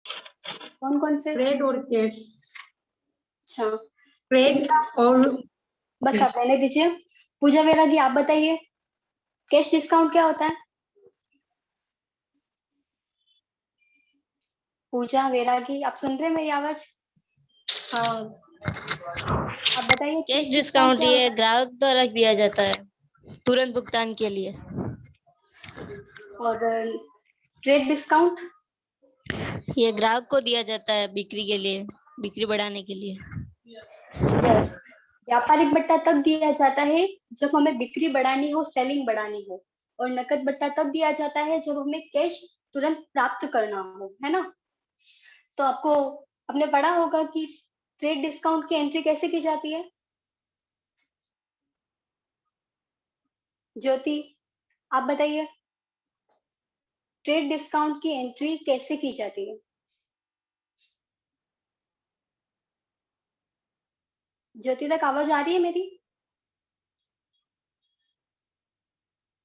कौन कौन से? ट्रेड और कैश। अच्छा, ट्रेड और बस आप रहने दीजिए। पूजा वैरागी आप बताइए, कैश डिस्काउंट क्या होता है? पूजा वैरागी आप सुन रहे हैं मेरी आवाज? हाँ, आप बताइए कैश कैश डिस्काउंट क्या ये होता ग्राहक द्वारा दिया जाता है तुरंत भुगतान के लिए। है? और ट्रेड डिस्काउंट? ये ग्राहक को दिया जाता है बिक्री के लिए, बिक्री बढ़ाने के लिए। यस, व्यापारिक बट्टा तब दिया जाता है जब हमें बिक्री बढ़ानी हो, सेलिंग बढ़ानी हो। और नकद बट्टा तब दिया जाता है जब हमें कैश तुरंत प्राप्त करना हो, है ना? तो आपको आपने पढ़ा होगा कि ट्रेड डिस्काउंट की एंट्री कैसे की जाती है? ज्योति आप बताइए, ट्रेड डिस्काउंट की एंट्री कैसे की जाती है? ज्योति तक आवाज आ रही है मेरी?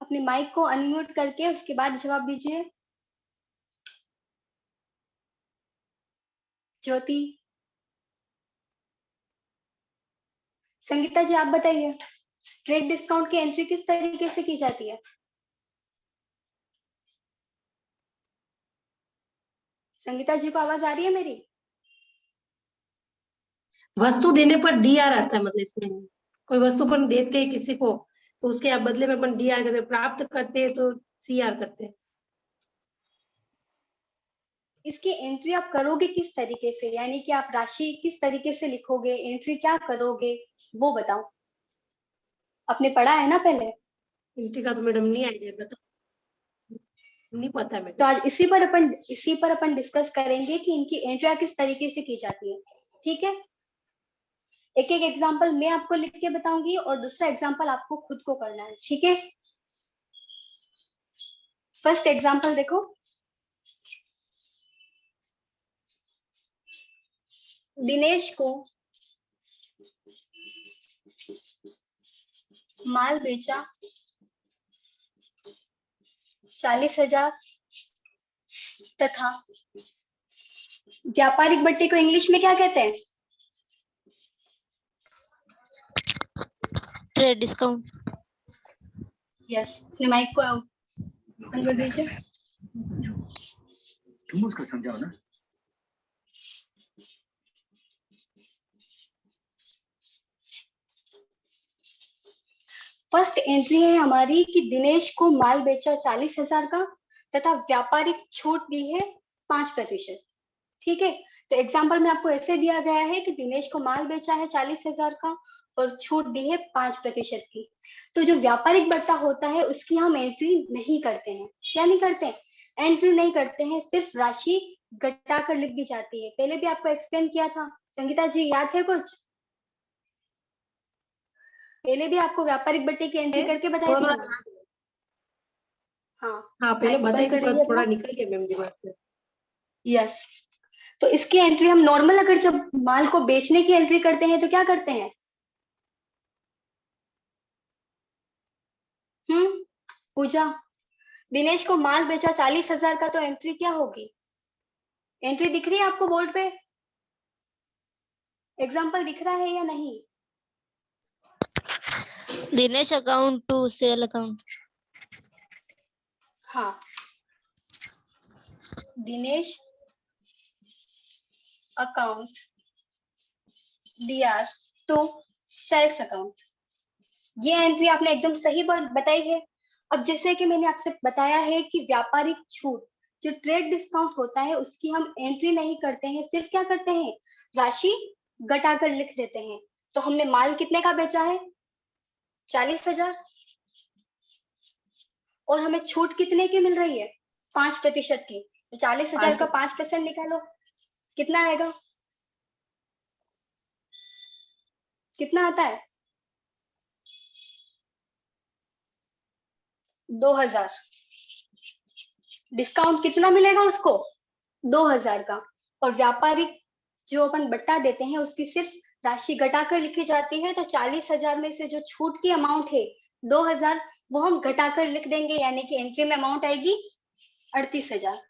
अपने माइक को अनम्यूट करके उसके बाद जवाब दीजिए। ज्योति, संगीता जी आप बताइए, ट्रेड डिस्काउंट की एंट्री किस तरीके से की जाती है? संगीता जी को आवाज आ रही है मेरी? वस्तु देने पर डीआर आता है, मतलब इसमें कोई वस्तु अपन देते हैं किसी को तो उसके आप बदले में अपन डीआर करते हैं, प्राप्त करते हैं तो सीआर करते हैं। इसकी एंट्री आप करोगे किस तरीके से, यानी कि आप राशि किस तरीके से लिखोगे, एंट्री क्या करोगे, वो बताओ। आपने पढ़ा है ना पहले? एंट्री का तो मैडम नहीं आइडिया, बता नहीं पता तो मैडम। आज इसी पर अपन डिस्कस करेंगे कि इनकी एंट्री किस तरीके से की जाती है। ठीक है, एक एक एग्जांपल मैं आपको लिख के बताऊंगी और दूसरा एग्जांपल आपको खुद को करना है। ठीक है, फर्स्ट एग्जांपल देखो। दिनेश को माल बेचा 40,000 तथा व्यापारिक बट्टे को इंग्लिश में क्या कहते हैं? Trade discount. यस, अपने माइक को ऑन कर दीजिए। तुम उसको समझाओ ना। फर्स्ट एंट्री है हमारी कि दिनेश को माल बेचा 40,000 का तथा व्यापारिक छूट दी है 5%। ठीक है, तो एग्जाम्पल में आपको ऐसे दिया गया है कि दिनेश को माल बेचा है 40,000 का और छूट दी है 5% की। तो जो व्यापारिक बट्टा होता है उसकी हम एंट्री नहीं करते हैं। क्या नहीं करते हैं? एंट्री नहीं करते हैं, सिर्फ राशि घटा कर लिख दी जाती है। पहले भी आपको एक्सप्लेन किया था, संगीता जी याद है कुछ? पहले भी आपको व्यापारिक बट्टे की एंट्री करके बताई थोड़ा थी थोड़ा। मैंने। हाँ, हाँ पहले माइक को बताई बंद थी कर पर दीजिए थोड़ा अपना। निकल गया मैम दिमाग से। यस, तो इसकी एंट्री हम नॉर्मल अगर जब माल को बेचने की एंट्री करते हैं तो क्या करते हैं? पूजा, दिनेश को माल बेचा 40,000 का, तो एंट्री क्या होगी? एंट्री दिख रही है आपको बोर्ड पे? एग्जाम्पल दिख रहा है या नहीं? Dinesh account to sale account. हाँ, Dinesh account DR to sales account. ये एंट्री आपने एकदम सही बताई है। अब जैसे कि मैंने आपसे बताया है कि व्यापारिक छूट जो ट्रेड डिस्काउंट होता है उसकी हम एंट्री नहीं करते हैं, सिर्फ क्या करते हैं? राशि घटाकर लिख देते हैं। तो हमने माल कितने का बेचा है? 40,000। और हमें छूट कितने की मिल रही है? 5% की। तो 40,000 का 5% निकालो, कितना आएगा? कितना आता है? 2,000। डिस्काउंट कितना मिलेगा उसको? 2,000 का। और व्यापारिक जो अपन बट्टा देते हैं उसकी सिर्फ राशि घटाकर लिखी जाती है। तो 40,000 में से जो छूट की अमाउंट है 2,000, वो हम घटाकर लिख देंगे, यानी कि एंट्री में अमाउंट आएगी 38,000।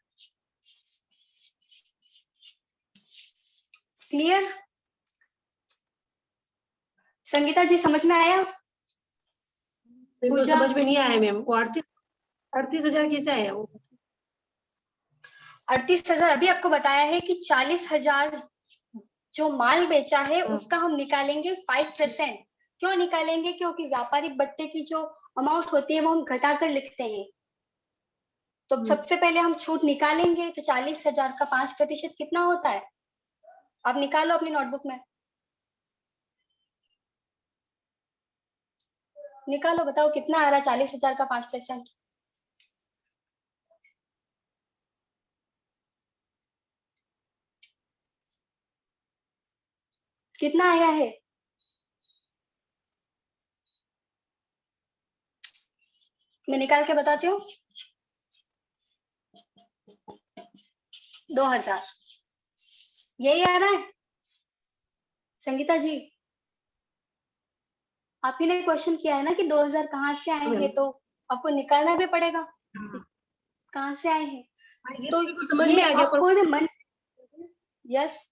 क्लियर? संगीता जी समझ में आया? मेरे को पूजा? समझ में नहीं आया मैम, वो 38,000 कैसे आया वो? 38,000 अभी आपको बताया है कि 40,000 जो माल बेचा है हाँ। उसका हम निकालेंगे 5%। क्यों निकालेंगे? क्योंकि व्यापारिक बट्टे की जो अमाउंट होती है वो हम घटा कर लिखते हैं। तो सबसे पहले हम छूट निकालेंगे, तो 40,000 का 5% कितना होता है? आप निकालो अपनी नोटबुक में, निकालो, बताओ कितना आ रहा है 40,000 का 5%? कितना आया है? मैं निकाल के बताती हूँ। 2,000 यही आ रहा है संगीता जी? आप ही ने क्वेश्चन किया है ना कि 2,000 कहाँ से आएंगे, तो आपको निकालना भी पड़ेगा कहाँ से आए हैं। ये तो मेरे को समझ ये में आ गया, आप पर कोई भी मन, यस,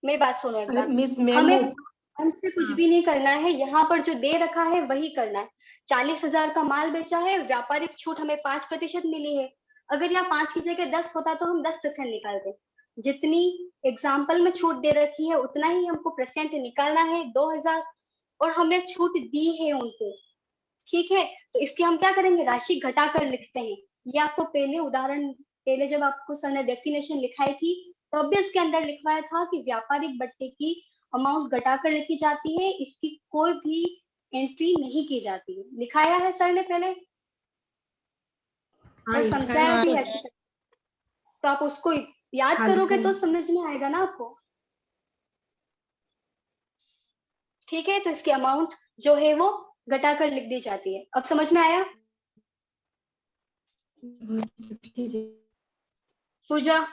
मेरी बात सुनो एक बार। मिस मैम हमें मन से कुछ हाँ। भी नहीं करना है, यहाँ पर जो दे रखा है वही करना है। 40,000 का माल बेचा है, व्यापारिक छूट हमें 5% मिली है। अगर यहाँ 5 की जगह 10 होता तो हम 10% निकालते। जितनी एग्जाम्पल में छूट दे रखी है उतना ही हमको परसेंट निकालना है, 2,000, और हमने छूट दी है उनको। ठीक है, तो इसकी हम क्या करेंगे, राशि घटा कर लिखते हैं। ये आपको पहले उदाहरण, पहले जब आपको सर ने डेफिनेशन लिखाई थी तब भी उसके अंदर लिखवाया था कि व्यापारिक बट्टे की अमाउंट घटाकर लिखी जाती है, इसकी कोई भी एंट्री नहीं की जाती है। लिखाया है सर ने पहले हाँ, और ये समझाया हाँ भी है अच्छी तरह। तो आप उसको याद हाँ करोगे दिखाई। तो समझ में आएगा ना आपको। ठीक है, तो इसकी अमाउंट जो है वो घटाकर लिख दी जाती है। अब समझ में आया? ठीक है। पूजा,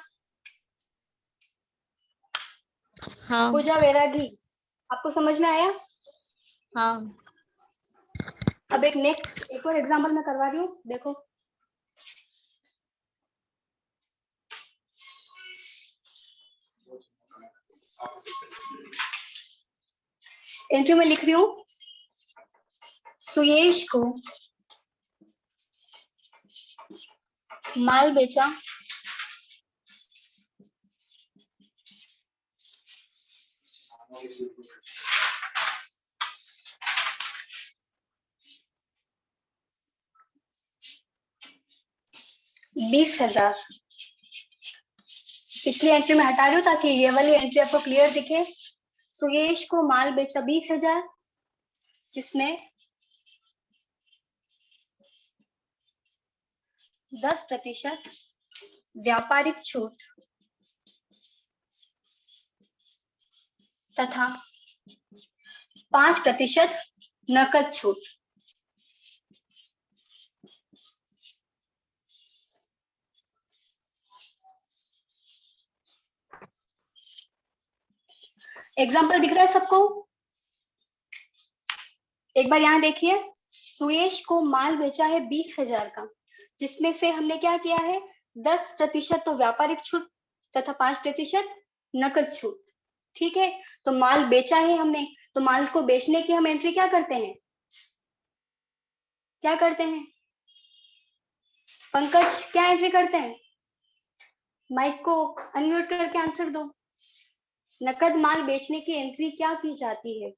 हाँ पूजा वैरागी, आपको समझ में आया? हाँ। अब एक और एग्जांपल मैं करवा रही हूँ, देखो। एंट्री में लिख रही हूँ, सुयेश को माल बेचा 20,000। पिछली एंट्री में हटा रही हूँ ताकि ये वाली एंट्री आपको क्लियर दिखे। सुयेश को माल बेचा 20,000, जिसमें 10% व्यापारिक छूट तथा 5% नकद छूट। एग्जाम्पल दिख रहा है सबको? एक बार यहाँ देखिए, सुयेश को माल बेचा है 20,000 का, जिसमें से हमने क्या किया है, 10% तो व्यापारिक छूट तथा 5% नकद छूट। ठीक है, तो माल बेचा है हमने, तो माल को बेचने की हम एंट्री क्या करते हैं, क्या करते हैं पंकज, क्या एंट्री करते हैं? माइक को अनम्यूट करके आंसर दो। नकद माल बेचने की एंट्री क्या की जाती है?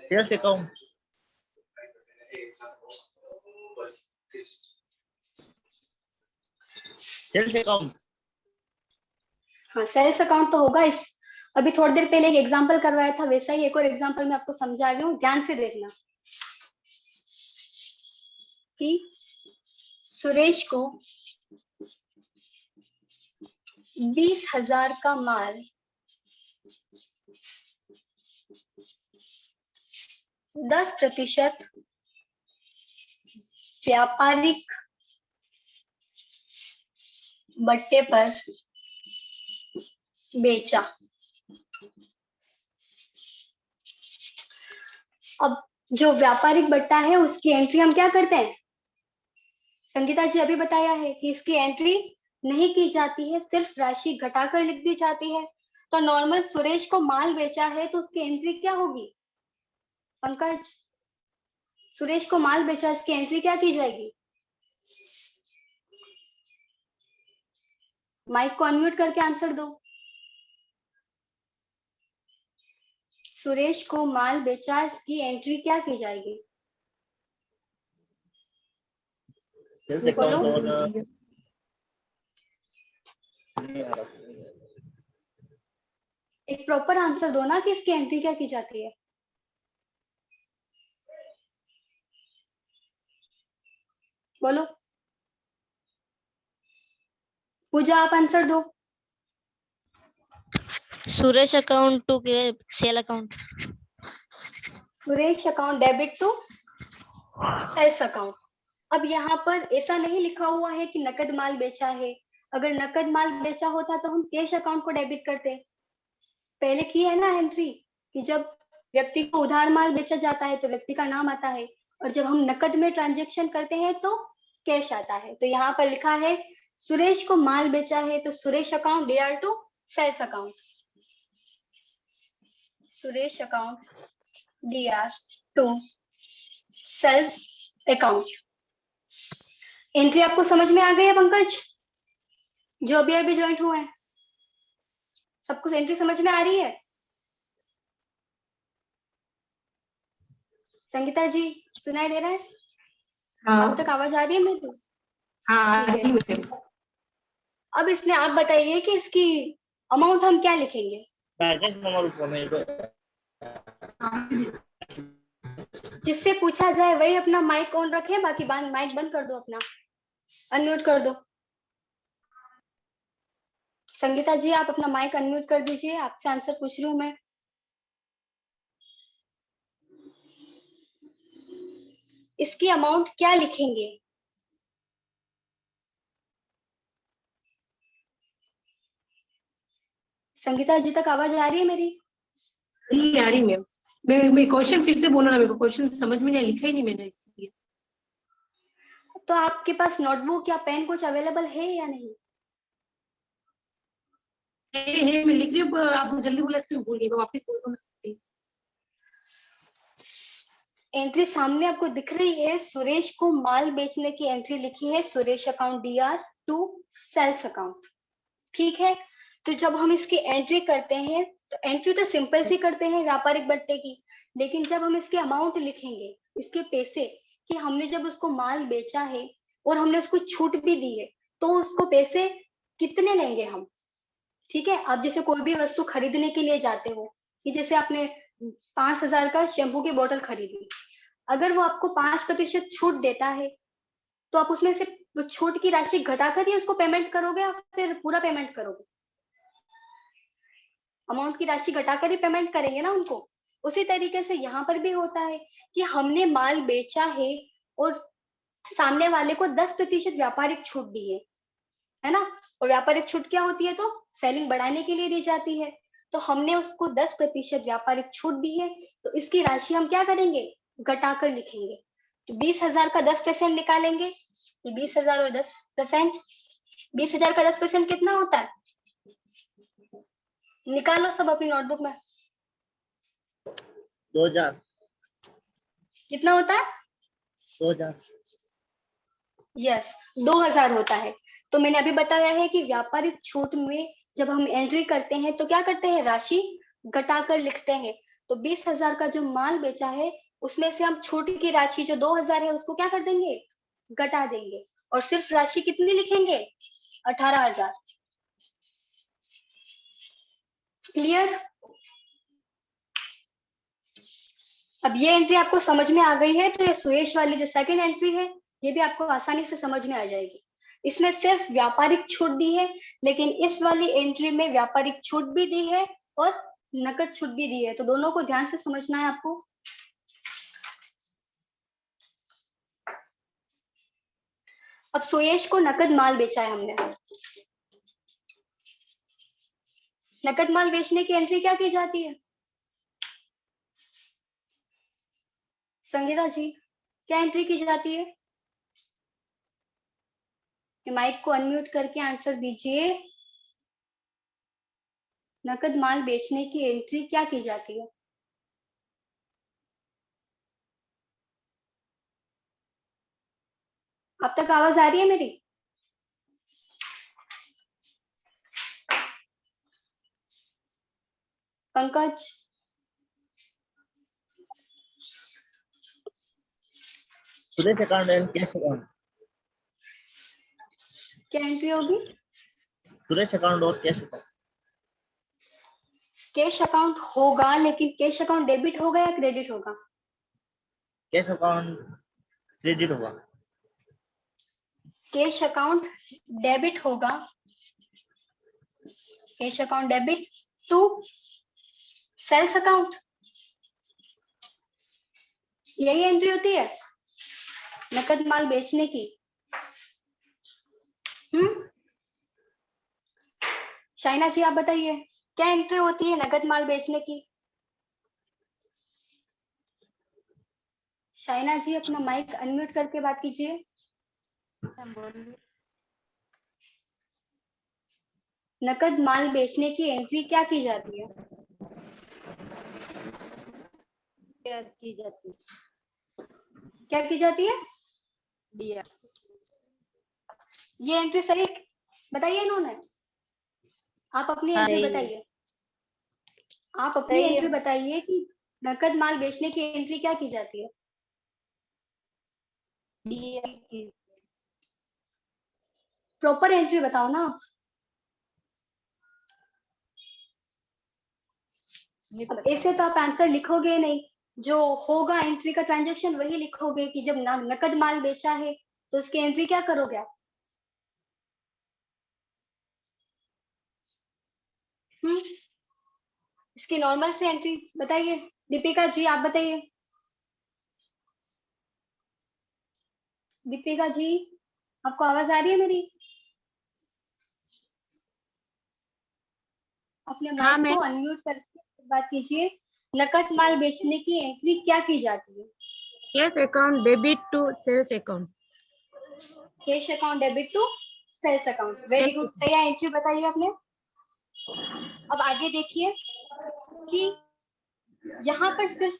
Sales account. Sales account. हाँ, सेल्स अकाउंट तो होगा। इस अभी थोड़ी देर पहले एक एग्जांपल करवाया था, वैसा ही एक और एग्जांपल मैं आपको समझा रही हूँ, ध्यान से देखना। कि सुरेश को 20,000 का माल 10% व्यापारिक बट्टे पर बेचा। अब जो व्यापारिक बट्टा है उसकी एंट्री हम क्या करते हैं? संगीता जी अभी बताया है कि इसकी एंट्री नहीं की जाती है, सिर्फ राशि घटाकर लिख दी जाती है। तो नॉर्मल सुरेश को माल बेचा है तो उसकी एंट्री क्या होगी पंकज? सुरेश को माल बेचा, इसकी एंट्री क्या की जाएगी? माइक को अनम्यूट करके आंसर दो। सुरेश को माल बेचा, इसकी एंट्री क्या की जाएगी? सेल्स अकाउंट और एक प्रॉपर आंसर दो ना कि इसकी एंट्री क्या की जाती है। बोलो पूजा, आप आंसर दो। Suresh account to sale account. Suresh account debit to sales account. अब यहाँ पर ऐसा नहीं लिखा हुआ है कि नकद माल बेचा है। अगर नकद माल बेचा होता तो हम कैश अकाउंट को डेबिट करते। पहले की है ना एंट्री कि जब व्यक्ति को उधार माल बेचा जाता है तो व्यक्ति का नाम आता है, और जब हम नकद में ट्रांजेक्शन करते हैं तो कैश आता है। तो यहाँ पर लिखा है सुरेश को माल बेचा है तो Suresh account DR to sales account. Suresh account DR to sales account. Entry आपको समझ में आ गई है पंकज, जो अभी अभी ज्वाइन हुए हैं? सब कुछ एंट्री समझ में आ रही है? संगीता जी सुनाई दे रहा है? हाँ अब तक आवाज आ रही है मेरी? हाँ आ ठीक है। रही मैम। अब इसमें आप बताइए कि इसकी अमाउंट हम क्या लिखेंगे? पैकेज नंबर ऊपर में जिससे पूछा जाए वही अपना माइक ऑन रखे, बाकी माइक बंद कर दो, अपना अनम्यूट कर दो। संगीता जी आप अपना माइक अनम्यूट कर दीजिए, आपसे आंसर पूछ रही हूँ मैं। इसकी अमाउंट क्या लिखेंगे? संगीता जी तक आवाज आ रही है मेरी? आ रही मैम। मैं क्वेश्चन फिर से बोलना ना, मेरे को क्वेश्चन समझ में नहीं आया, लिखा ही नहीं मैंने इसलिए। तो आपके पास नोटबुक या पेन कुछ अवेलेबल है या नहीं? है मैं लिख रही हूँ, आप जल्दी बोला इसलिए भूल गई, मैं वापस बोल दो ना प्लीज। एंट्री सामने आपको दिख रही है, सुरेश को माल बेचने की एंट्री लिखी है Suresh account DR to sales account. ठीक है, तो जब हम इसकी एंट्री करते हैं तो एंट्री तो सिंपल सी करते हैं व्यापारिक बट्टे की, लेकिन जब हम इसके अमाउंट लिखेंगे, इसके पैसे, कि हमने जब उसको माल बेचा है और हमने उसको छूट भी दी है, तो उसको पैसे कितने लेंगे हम। ठीक है, आप जैसे कोई भी वस्तु खरीदने के लिए जाते हो, कि जैसे आपने 5,000 का शैम्पू की बोतल खरीदी, अगर वो आपको 5% छूट देता है तो आप उसमें से वो छूट की राशि घटाकर ही उसको पेमेंट करोगे या फिर पूरा पेमेंट करोगे? अमाउंट की राशि घटाकर ही पेमेंट करेंगे ना उनको। उसी तरीके से यहाँ पर भी होता है कि हमने माल बेचा है और सामने वाले को 10% व्यापारिक छूट दी है ना। और व्यापारिक छूट क्या होती है? तो सेलिंग बढ़ाने के लिए दी जाती है। तो हमने उसको 10% व्यापारिक छूट दी है, तो इसकी राशि हम क्या करेंगे? घटाकर लिखेंगे। तो 20,000 का 10% निकालेंगे, 20,000 और 10%, 20,000 का 10% कितना होता है? निकालो सब अपनी नोटबुक में। 2000 कितना होता है? 2000 यस, 2,000 होता है। तो मैंने अभी बताया है कि व्यापारिक छूट में जब हम एंट्री करते हैं तो क्या करते हैं? राशि घटाकर लिखते हैं। तो 20,000 का जो माल बेचा है उसमें से हम छूट की राशि जो 2,000 है उसको क्या कर देंगे? घटा देंगे। और सिर्फ राशि कितनी लिखेंगे? 18,000। क्लियर? अब ये एंट्री आपको समझ में आ गई है, तो ये सुरेश वाली जो सेकंड एंट्री है ये भी आपको आसानी से समझ में आ जाएगी। इसमें सिर्फ व्यापारिक छूट दी है, लेकिन इस वाली एंट्री में व्यापारिक छूट भी दी है और नकद छूट भी दी है, तो दोनों को ध्यान से समझना है आपको। अब सुरेश को नकद माल बेचा है हमने, नकद माल बेचने की एंट्री क्या की जाती है? संगीता जी क्या एंट्री की जाती है? माइक को अनम्यूट करके आंसर दीजिए। नकद माल बेचने की एंट्री क्या की जाती है? अब तक आवाज आ रही है मेरी? Pankaj, Suresh account and cash account. क्या एंट्री होगी? सुरेश अकाउंट और कैश अकाउंट। कैश अकाउंट होगा, लेकिन कैश अकाउंट डेबिट होगा या क्रेडिट होगा? कैश अकाउंट क्रेडिट होगा। कैश अकाउंट डेबिट होगा। Cash account debit to sales account, यही एंट्री होती है नकद माल बेचने की। शाइना जी आप बताइए, क्या एंट्री होती है नकद माल बेचने की? शाइना जी अपना माइक अनम्यूट करके बात कीजिए। नकद माल बेचने की एंट्री क्या की जाती है? क्या की जाती है? क्या की जाती है? दिया। ये एंट्री सही बताइए इन्होंने। आप अपनी हाँ, एंट्री सही है। बताइए। आप अपनी सही है। एंट्री बताइए कि नकद माल बेचने की एंट्री क्या की जाती है? दिया की। प्रॉपर एंट्री बताओ ना। नहीं अब पता। ऐसे तो आप आंसर लिखोगे नहीं, जो होगा एंट्री का ट्रांजैक्शन वही लिखोगे कि जब नकद माल बेचा है तो उसकी एंट्री क्या करोगे आप? इसकी नॉर्मल से एंट्री बताइए। दीपिका जी आप बताइए। दीपिका जी आपको आवाज आ रही है मेरी? अपने हाँ माइक मैम। को अनम्यूट करके बात कीजिए। नकद माल बेचने की एंट्री क्या की जाती है? Cash account debit to sales account. Cash account debit to sales account, very good, सही एंट्री बताइए आपने। अब आगे देखिए कि यहाँ पर सिर्फ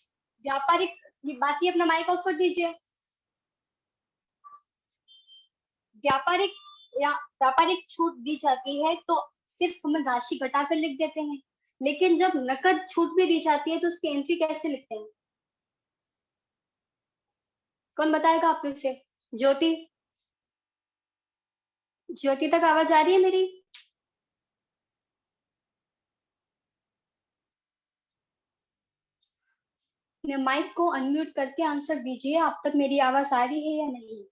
व्यापारिक, ये बाकी अपना माइक ऑफ कर दीजिए। व्यापारिक या व्यापारिक छूट दी जाती है तो सिर्फ हम राशि घटाकर लिख देते हैं, लेकिन जब नकद छूट भी दी जाती है तो उसकी एंट्री कैसे लिखते हैं? कौन बताएगा आप में से? ज्योति, ज्योति तक आवाज आ रही है मेरी? अपने माइक को अनम्यूट करके आंसर दीजिए, आप तक मेरी आवाज आ रही है या नहीं?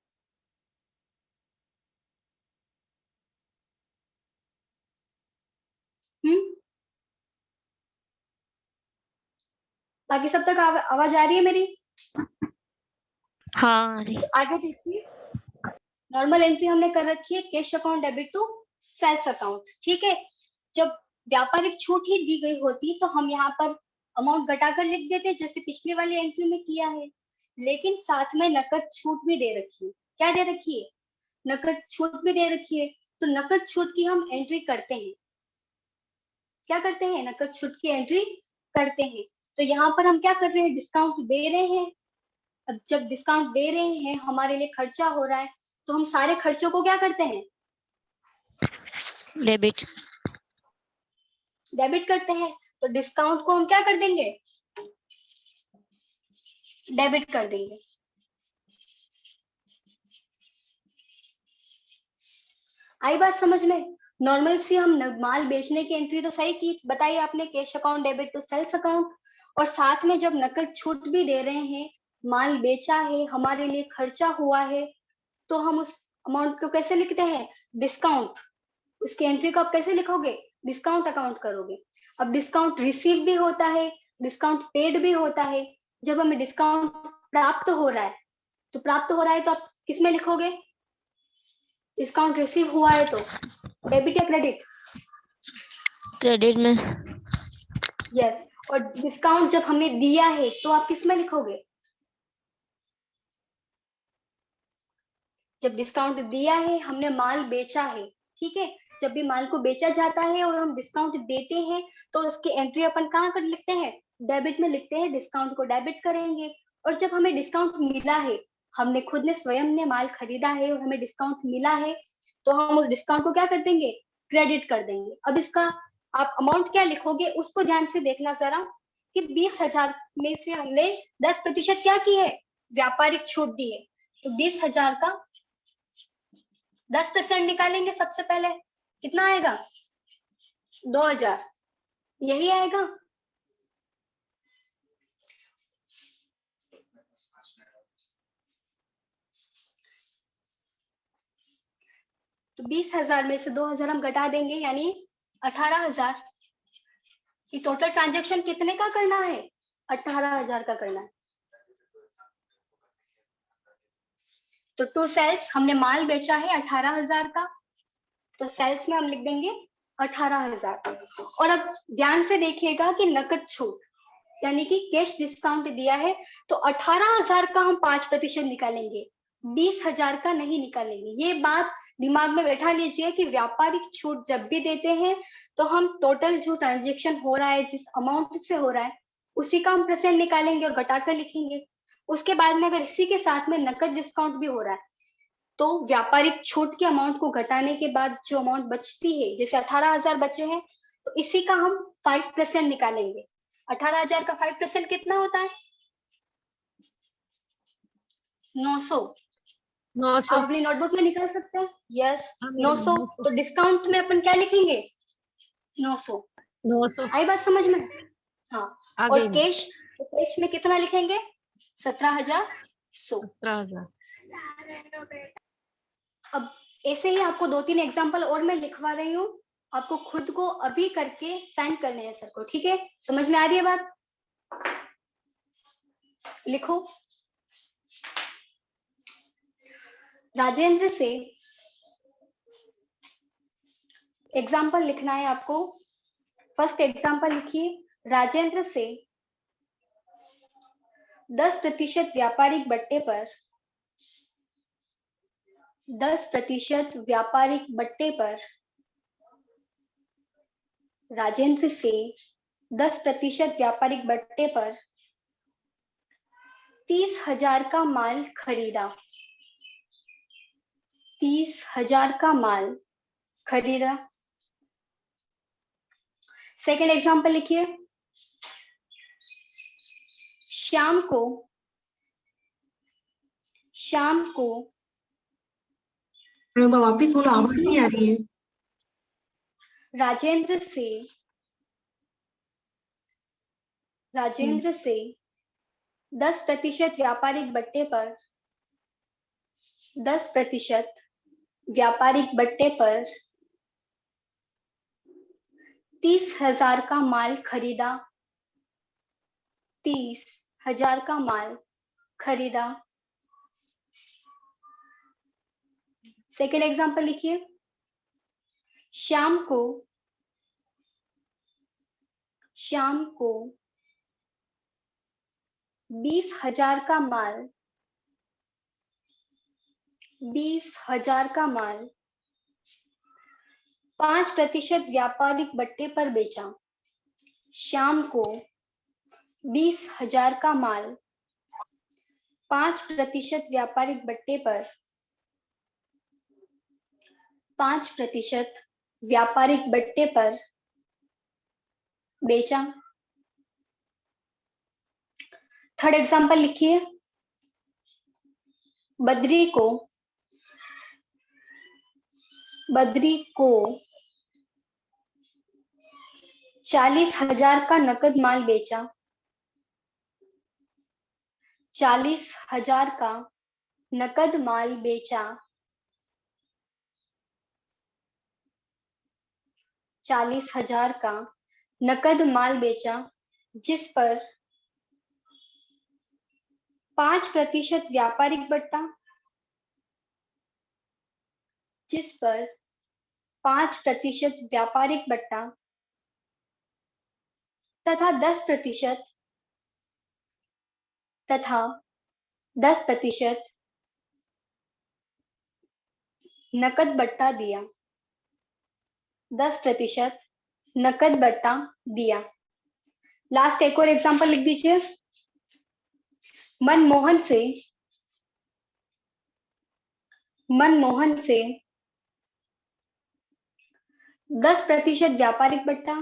बाकी सब तक आवाज आ रही है मेरी? हाँ। तो आगे देखिए, नॉर्मल एंट्री हमने कर रखी है cash account debit to sales account, ठीक है। जब व्यापारिक छूट ही दी गई होती तो हम यहाँ पर अमाउंट घटाकर लिख देते जैसे पिछली वाली एंट्री में किया है, लेकिन साथ में नकद छूट भी दे रखी है। क्या दे रखी है? नकद छूट भी दे रखी है। तो नकद छूट की हम एंट्री करते हैं। क्या करते हैं? नकद छूट की एंट्री करते हैं। तो यहाँ पर हम क्या कर रहे हैं? डिस्काउंट दे रहे हैं। अब जब डिस्काउंट दे रहे हैं, हमारे लिए खर्चा हो रहा है, तो हम सारे खर्चों को क्या करते हैं? डेबिट। डेबिट करते हैं। तो डिस्काउंट को हम क्या कर देंगे? डेबिट कर देंगे। आई बात समझ में? नॉर्मल सी हम माल बेचने की एंट्री तो सही की बताइए आपने, cash account debit to sales account, और साथ में जब नकद छूट भी दे रहे हैं, माल बेचा है, हमारे लिए खर्चा हुआ है, तो हम उस अमाउंट को कैसे लिखते हैं? डिस्काउंट। उसकी एंट्री को आप कैसे लिखोगे? डिस्काउंट अकाउंट करोगे। अब डिस्काउंट रिसीव भी होता है, डिस्काउंट पेड भी होता है। जब हमें डिस्काउंट प्राप्त हो रहा है, तो प्राप्त हो रहा है तो आप किस में लिखोगे? डिस्काउंट रिसीव हुआ है तो डेबिट या क्रेडिट? क्रेडिट में। यस। और डिस्काउंट जब हमने दिया है तो आप किस में लिखोगे? जब डिस्काउंट दिया है, हमने माल बेचा है, ठीक है, जब भी माल को बेचा जाता है और हम डिस्काउंट देते हैं तो उसकी एंट्री अपन कहाँ कर लिखते हैं, डेबिट में लिखते हैं, डिस्काउंट को डेबिट करेंगे। और जब हमें डिस्काउंट मिला है, हमने खुद ने स्वयं ने माल खरीदा है और हमें डिस्काउंट मिला है, तो हम उस डिस्काउंट को क्या कर देंगे, क्रेडिट कर देंगे। अब इसका आप अमाउंट क्या लिखोगे उसको ध्यान से देखना जरा, कि 20,000 में से हमने 10% क्या की है, व्यापारिक छूट दी है। तो 20,000 का 10% निकालेंगे सबसे पहले, कितना आएगा, 2,000, यही आएगा। तो 20,000 में से 2,000 हम घटा देंगे, यानी 18,000। ये टोटल ट्रांजेक्शन कितने का करना है, 18,000 का करना है। तो टू सेल्स, हमने माल बेचा है 18,000 का, तो सेल्स में हम लिख देंगे 18,000। और अब ध्यान से देखिएगा कि नकद छूट यानी कि कैश डिस्काउंट दिया है, तो 18,000 का हम 5% निकालेंगे, 20,000 का नहीं निकालेंगे। ये बात दिमाग में बैठा लीजिए कि व्यापारिक छूट जब भी देते हैं तो हम टोटल जो ट्रांजेक्शन हो रहा है, जिस अमाउंट से हो रहा है, उसी का हम परसेंट निकालेंगे और घटाकर लिखेंगे। उसके बाद में अगर इसी के साथ में नकद डिस्काउंट भी हो रहा है, तो व्यापारिक छूट के अमाउंट को घटाने के बाद जो अमाउंट बचती है, जैसे 18,000 बचे हैं, तो इसी का हम 5% निकालेंगे। 18,000 का 5% कितना होता है, 900। 900। आप अपनी नोटबुक में निकाल सकते हैं, यस, हाँ, 900। 900। तो डिस्काउंट में अपन क्या लिखेंगे, 900। 900 आई बात समझ में, हाँ। आ और गई। कैश, तो कैश में कितना लिखेंगे, 17,100। 17,000। अब ऐसे ही आपको 2-3 एग्जांपल और मैं लिखवा रही हूँ, आपको खुद को अभी करके सेंड करने हैं सर को, ठीक है, समझ में आ रही है बात, लिखो। राजेंद्र से एग्जाम्पल लिखना है आपको। फर्स्ट एग्जाम्पल लिखिए, राजेंद्र से 10% व्यापारिक बट्टे पर 10% व्यापारिक बट्टे पर राजेंद्र से 10% व्यापारिक बट्टे पर 30,000 का माल खरीदा। 30,000 का माल खरीदा। सेकेंड एग्जाम्पल लिखिए, शाम को वापिस बोलो, आवाज नहीं आ रही है। राजेंद्र से 10% व्यापारिक बट्टे पर 10% व्यापारिक बट्टे पर 30,000 का माल खरीदा। 30,000 का माल खरीदा। सेकेंड एग्जाम्पल लिखिए, शाम को 20,000 का माल 5% व्यापारिक बट्टे पर बेचा। शाम को 20,000 का माल 5% व्यापारिक बट्टे पर 5% व्यापारिक बट्टे पर बेचा। थर्ड एग्जाम्पल लिखिए, बद्री को 40,000 का नकद माल बेचा। 40,000 का नकद माल बेचा। 40,000 का नकद माल बेचा, जिस पर 5% व्यापारिक बट्टा, जिस पर 5% व्यापारिक बट्टा तथा 10% नकद बट्टा दिया, 10% नकद बट्टा दिया। लास्ट एक और एग्जांपल लिख दीजिए। मनमोहन से 10% व्यापारिक बट्टा,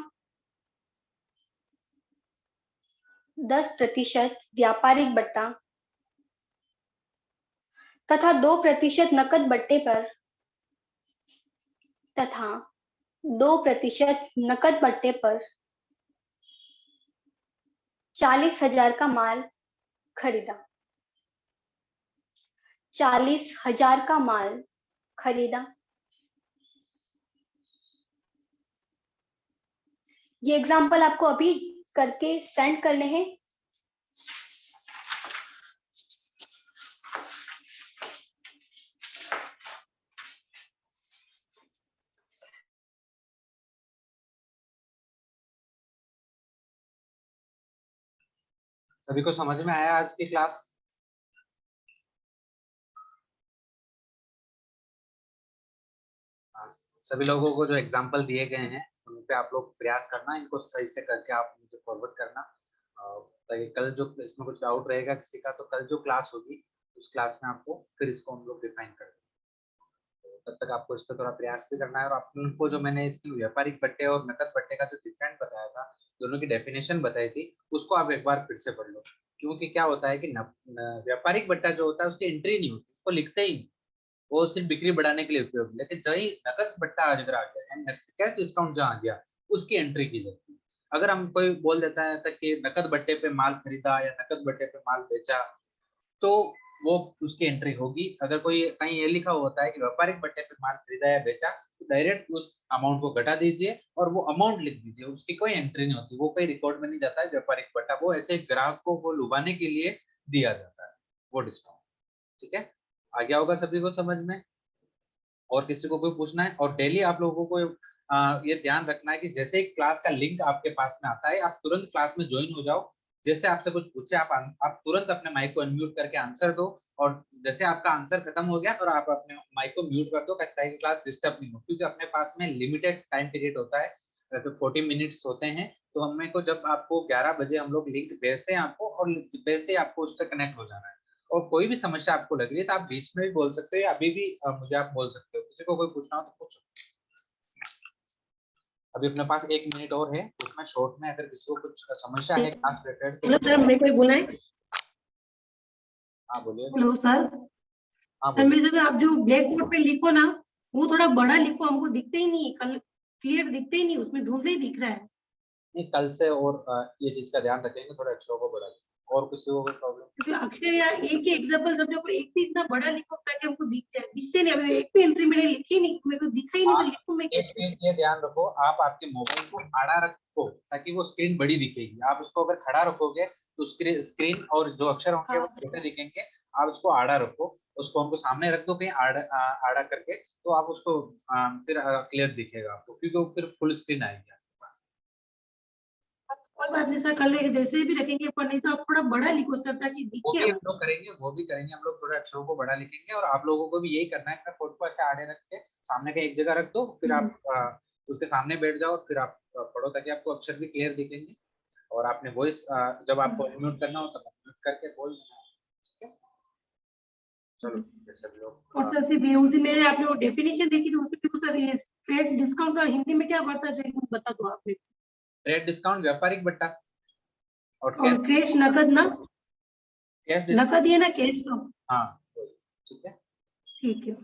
10% व्यापारिक बट्टा तथा 2% नकद बट्टे पर, तथा 2% नकद बट्टे पर 40,000 का माल खरीदा, 40,000 का माल खरीदा। ये एग्जाम्पल आपको अभी करके सेंड करने हैं। सभी को समझ में आया आज की क्लास? सभी लोगों को जो एग्जाम्पल दिए गए हैं उन पे आप लोग प्रयास करना, इनको सही से करके आप मुझे फॉरवर्ड करना, ताकि कल जो इसमें कुछ डाउट रहेगा किसी का तो कल जो क्लास होगी उस क्लास में आपको फिर इसको हम लोग डिफाइन कर देंगे। तब तक आपको इस पर थोड़ा प्रयास भी करना है। और आपको जो मैंने इसकी व्यापारिक बट्टे और नकद बट्टे का जो डिफरेंट बताया था, दोनों की डेफिनेशन बताई थी, उसको आप एक बार फिर से पढ़ लो। क्योंकि क्या होता है कि व्यापारिक बट्टा जो होता है उसकी एंट्री नहीं होती, उसको लिखते ही नहीं, वो सिर्फ बिक्री बढ़ाने के लिए उपयोग। लेकिन जही नकद बट्टा अगर आ गया, कैश डिस्काउंट जहाँ आ गया, उसकी एंट्री की जाती है। अगर हम कोई बोल देता है तक कि नकद बट्टे पे माल खरीदा या नकद बट्टे पे माल बेचा, तो वो उसकी एंट्री होगी। अगर कोई कहीं ये लिखा होता है कि व्यापारिक बट्टे पे माल खरीदा या बेचा, तो डायरेक्ट उस अमाउंट को घटा दीजिए और वो अमाउंट लिख दीजिए, उसकी कोई एंट्री नहीं होती, वो कोई रिकॉर्ड में नहीं जाता है व्यापारिक बट्टा। वो ऐसे ग्राहक को वो लुभाने के लिए दिया जाता है वो डिस्काउंट। ठीक है, आ गया होगा सभी को समझ में? और किसी को कोई पूछना है? और डेली आप लोगों को ये ध्यान रखना है कि जैसे ही क्लास का लिंक आपके पास में आता है, आप तुरंत क्लास में ज्वाइन हो जाओ। जैसे आपसे कुछ पूछे आप तुरंत अपने माइक को अनम्यूट करके आंसर दो, और जैसे आपका आंसर खत्म हो गया और आप अपने माइक को म्यूट कर दो, ताकि क्लास डिस्टर्ब नहीं हो। क्योंकि अपने पास में लिमिटेड टाइम पीरियड होता है, तो 40 मिनट्स होते हैं। तो हमें को जब आपको 11 बजे हम लोग लिंक भेजते हैं आपको, और भेजते ही आपको उससे कनेक्ट हो जाना है। और कोई भी समस्या आपको लग रही है तो आप बीच में भी बोल सकते हो, या अभी भी मुझे आप बोल सकते हो। किसी को कोई पूछना हो तो पूछो। अभी अपने पास 1 मिनट और है, उसमें शॉर्ट में अगर किसी को कुछ समस्या है क्लास रिलेटेड हेलो सर, मेरे को बोला है। हाँ बोलिए। हेलो सर, हाँ सर मेरे जगह आप जो ब्लैक बोर्ड पे लिखो ना, वो थोड़ा बड़ा लिखो, हमको दिखते ही नहीं, कल क्लियर दिखते ही नहीं, उसमें धुंधला ही दिख रहा है। नहीं, कल से और ये चीज का ध्यान रखेंगे, थोड़ा अक्षरों को बढ़ा देंगे। और किसी को कोई प्रॉब्लम? क्योंकि अक्षर या एक ही एग्जाम्पल समझो, पर एक भी इतना बड़ा लिखो ताकि हमको दिख जाए, दिखते नहीं। अभी एक भी एंट्री मैंने लिखी नहीं, मेरे को दिखा ही नहीं, तो लिखूं मैं एक कैसे? चीज ये ध्यान रखो, आप आपके मोबाइल को आड़ा रखो ताकि वो स्क्रीन बड़ी दिखेगी। आप उसको अगर खड़ा रखोगे तो स्क्रीन और जो अक्षर होंगे वो छोटे दिखेंगे। आप उसको आड़ा रखो, उसको हमको सामने रख दो कहीं आड़ा करके, तो आप उसको फिर क्लियर दिखेगा आपको, क्योंकि वो फिर फुल स्क्रीन आएगी आपके पास। कोई बात नहीं सर, कल जैसे भी रखेंगे, पर नहीं तो आप थोड़ा बड़ा लिखो सर, ताकि वो दिखे भी हम हमको। लोग करेंगे, वो भी करेंगे हम लोग, थोड़े अक्षरों को बड़ा लिखेंगे। और आप लोगों को भी यही करना है, अपने फोटो को ऐसे आड़े रख के सामने का एक जगह रख दो, फिर आप उसके सामने बैठ जाओ, फिर आप पढ़ो, ताकि आपको अक्षर भी क्लियर दिखेंगे। और आपने वॉइस जब आपको अनम्यूट करना हो तब अनम्यूट करके बोल देना। ठीक है, चलो सब लोग। और सर सिर्फ ये उस दिन मैंने आपने वो डेफिनेशन देखी थी, उसमें भी सर ये ट्रेड डिस्काउंट का हिंदी में क्या बढ़ता है, बता दो आपने। ट्रेड डिस्काउंट व्यापारिक बट्टा, और और कैश नकद ना, कैश नकद ये ना कैश तो। हाँ, ठीक है। ठीक है।